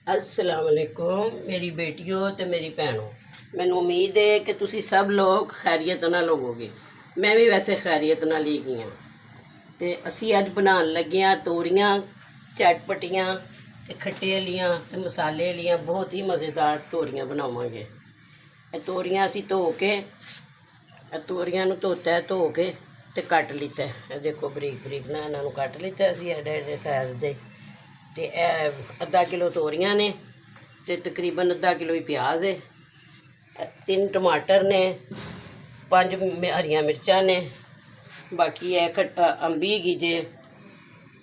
अस्सलाम वालेकुम मेरी बेटियों ते मेरी भैनों। मैनू उम्मीद है कि तुसी सब लोग खैरियत नाल होवोगे। मैं भी वैसे खैरियत नाल ही गई हाँ। ते असी अज बनान लगे हाँ तोरियां चटपटियां ते खट्टे वालियां ते मसाले वालियां बहुत ही मज़ेदार तोरियां बनावांगे। तोरियां असी धो के तोरियां नू धोता है, धो के ते कट लिता है। देखो बरीक बरीक ना इन्हां नू कट लिता असी एडे एडे साइज़ दे। ते अद्धा किलो तोरियां ने ते तकरीबन अद्धा किलो ही प्याज है, 3 टमाटर ने, 5 हरियां मिर्चां ने, बाकी है अंबी हैगी जे,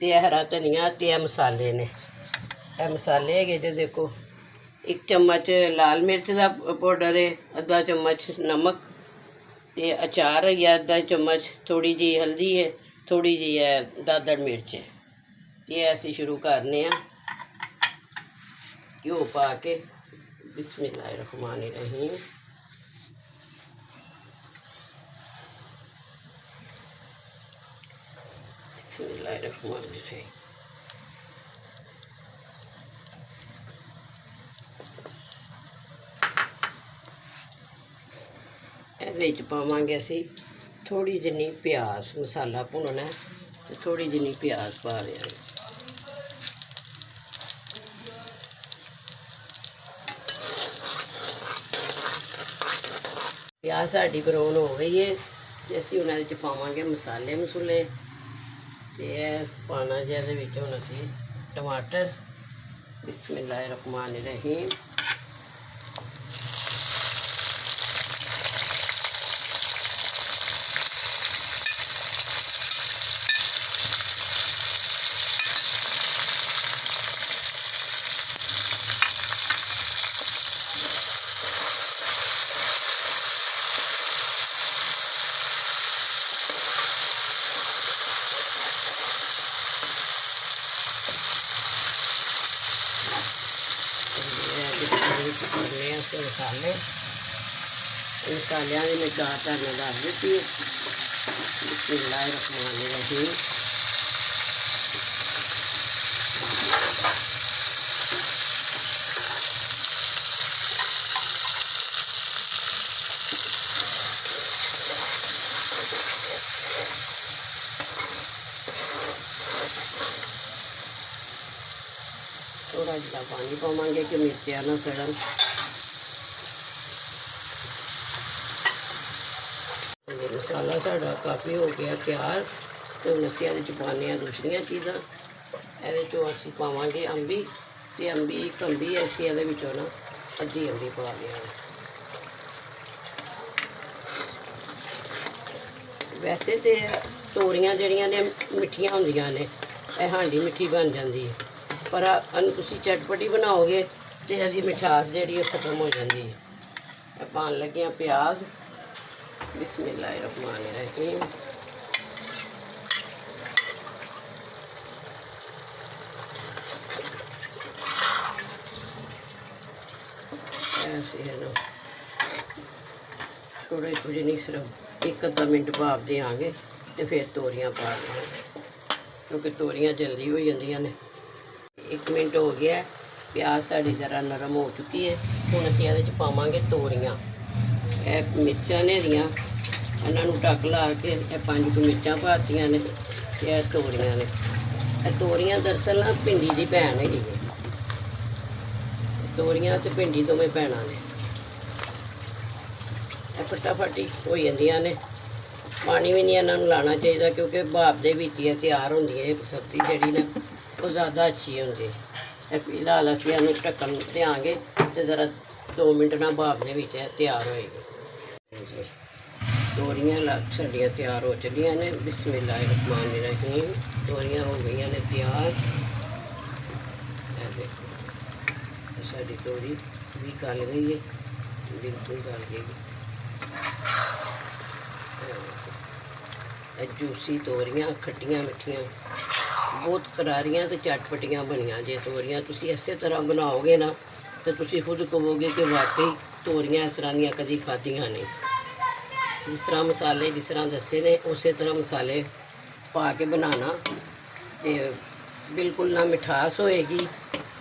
ते हरा धनिया ते मसाले ने। मसाले है जे देखो 1 चम्मच लाल मिर्च का पाउडर है, अद्धा चम्मच नमक, ते अचार है अद्धा चम्मच, थोड़ी जी हल्दी है, थोड़ी जी है दादड़ मिर्च है। ये असी शुरू करने घ्यो पा के। बिस्मिल्लाहिर्रहमानिर्रहीम। बिस्मिल्लाहिर्रहमानिर्रहीम। ਇਹਦੇ ਚ ਪਾਵਾਂਗੇ ਅਸੀਂ थोड़ी जिनी प्याज, मसाला भुनना है तो थोड़ी जिनी प्याज पा देंगे। प्याज साड़ी ब्राउन हो गई है तो असी उन्हें पावांगे मसाले मसूले। तो पाना जे हम असी टमाटर। बिस्मिल्लाहिर्रहमानिर्रहीम। मसाले मसालियां की मैं चार धरना दस दी है। बिस्मिल्लाहिर्रहमानिर्रहीम। थोड़ा जहा पानी पावेंगे कि मिर्चियाँ ना सड़न। मसाला साड़ा काफ़ी हो गया तैयार। तो हम असी ये पाने दूसरिया चीज़ा। ये असी पावे अंबी, तो अंबी एक अंबी असी ये ना अद्धी अंबी पा दिया। वैसे तो तोरियां जड़ियां ने मिठियां होंदियां ने, हांडी मिठी बन जाती है, पर तुसी चटपटी बनाओगे तो इसकी मिठास जी खत्म हो जाती है। पान लगे प्याज। बिस्मिल्लाहिर्रहमानिर्रहीम। ऐसे है ना थोड़े कुछ नहीं, सिर्फ 1 मिनट भाप देंगे तो फिर तोरियां पा देंगे, क्योंकि तोरियां जल्दी हो जांदियां ने। 1 मिनट हो गया, प्याज साड़ी ज़रा नरम हो चुकी है। हुण असीं इहदे च पावांगे तोरियां। मिर्चां ने हरियां, इन्हां ढक ला के 5 मिर्चां पातियां ने, तोरियां ने। तोरियां दरअसल ना भिंडी की भैन हैगी है। तोरियां ते भिंडी दोवें भैनां ने। फटाफट ही हो जांदियां ने। पानी भी नहीं इन्हां लाना चाहिए, क्योंकि भाप दे विच ही तैयार होंदी है सब्जी जिहड़ी ना वो ज़्यादा अच्छी होंदी है। फिलहाल असीं इहनूं ढक्कन देंगे तो ज़रा 2 मिनट ना भाप दे विच तैयार होएगी। तोरियां साड़ियां तैयार हो चलियां ने। बिस्मिल्लाहिर्रहमानिर्रहीम। तोरियां हो गई ने तैयार। देखो साड़ी तोरी भी गल गई है, बिल्कुल गल गई। जूसी तोरियां खट्टियां मिठियां बहुत करारियां तो चटपटियां बनियां जे तोरियां। तुसी इसे तरह बनाओगे ना तो तुसी खुद कहोगे कि वाकई तोरियां इस तरह दियां कभी खादियां नहीं। जिस तरह मसाले जिस तरह दसे ने उस तरह मसाले पा के बनाना, तो बिल्कुल ना मिठास होएगी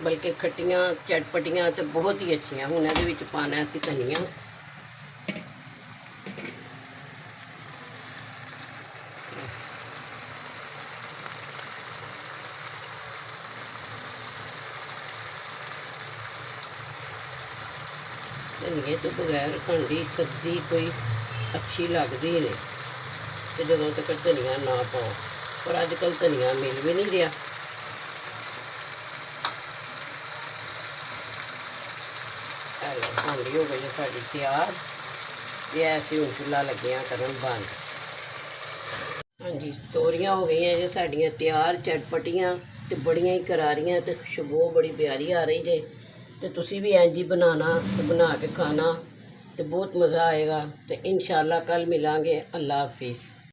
ਬਲਕਿ ਖੱਟੀਆਂ ਚਟਪਟੀਆਂ ਤੇ ਬਹੁਤ ਹੀ ਅੱਛੀਆਂ। ਹੁਣ ਇਹਦੇ ਵਿੱਚ ਪਾਣਾ ਅਸੀਂ ਧਨੀਆ, ਧਨੀਏ ਤੋਂ ਬਗੈਰ ਸਾਡੀ ਸਬਜ਼ੀ ਕੋਈ ਅੱਛੀ ਲੱਗਦੀ ਨਹੀਂ ਤੇ ਜਦੋਂ ਤੱਕ ਧਨੀਆ ਨਾ ਪਾਓ, ਪਰ ਅੱਜ ਕੱਲ੍ਹ ਧਨੀਆ ਮਿਲ ਵੀ ਨਹੀਂ ਰਿਹਾ। ਹਾਂਡੀ ਹੋ ਗਈ ਹੈ ਸਾਡੀ ਤਿਆਰ ਤੇ ਅਸੀਂ ਹੁਣ ਚੁੱਲ੍ਹਾ ਲੱਗਿਆ ਕਰਨ ਬੰਦ। ਹਾਂਜੀ, ਤੋਰੀਆਂ ਹੋ ਗਈਆਂ ਜੇ ਸਾਡੀਆਂ ਤਿਆਰ, ਚਟਪਟੀਆਂ ਤੇ ਬੜੀਆਂ ਹੀ ਕਰਾਰੀਆਂ ਤੇ ਖੁਸ਼ਬੂ ਬੜੀ ਪਿਆਰੀ ਆ ਰਹੀ ਜੇ। ਤੇ ਤੁਸੀਂ ਵੀ ਇੰਝ ਹੀ ਬਣਾਉਣਾ ਤੇ ਬਣਾ ਕੇ ਖਾਣਾ ਤੇ ਬਹੁਤ ਮਜ਼ਾ ਆਏਗਾ। ਤੇ ਇਨਸ਼ਾਅੱਲਾ ਕੱਲ੍ਹ ਮਿਲਾਂਗੇ। ਅੱਲਾ ਹਾਫਿਜ਼।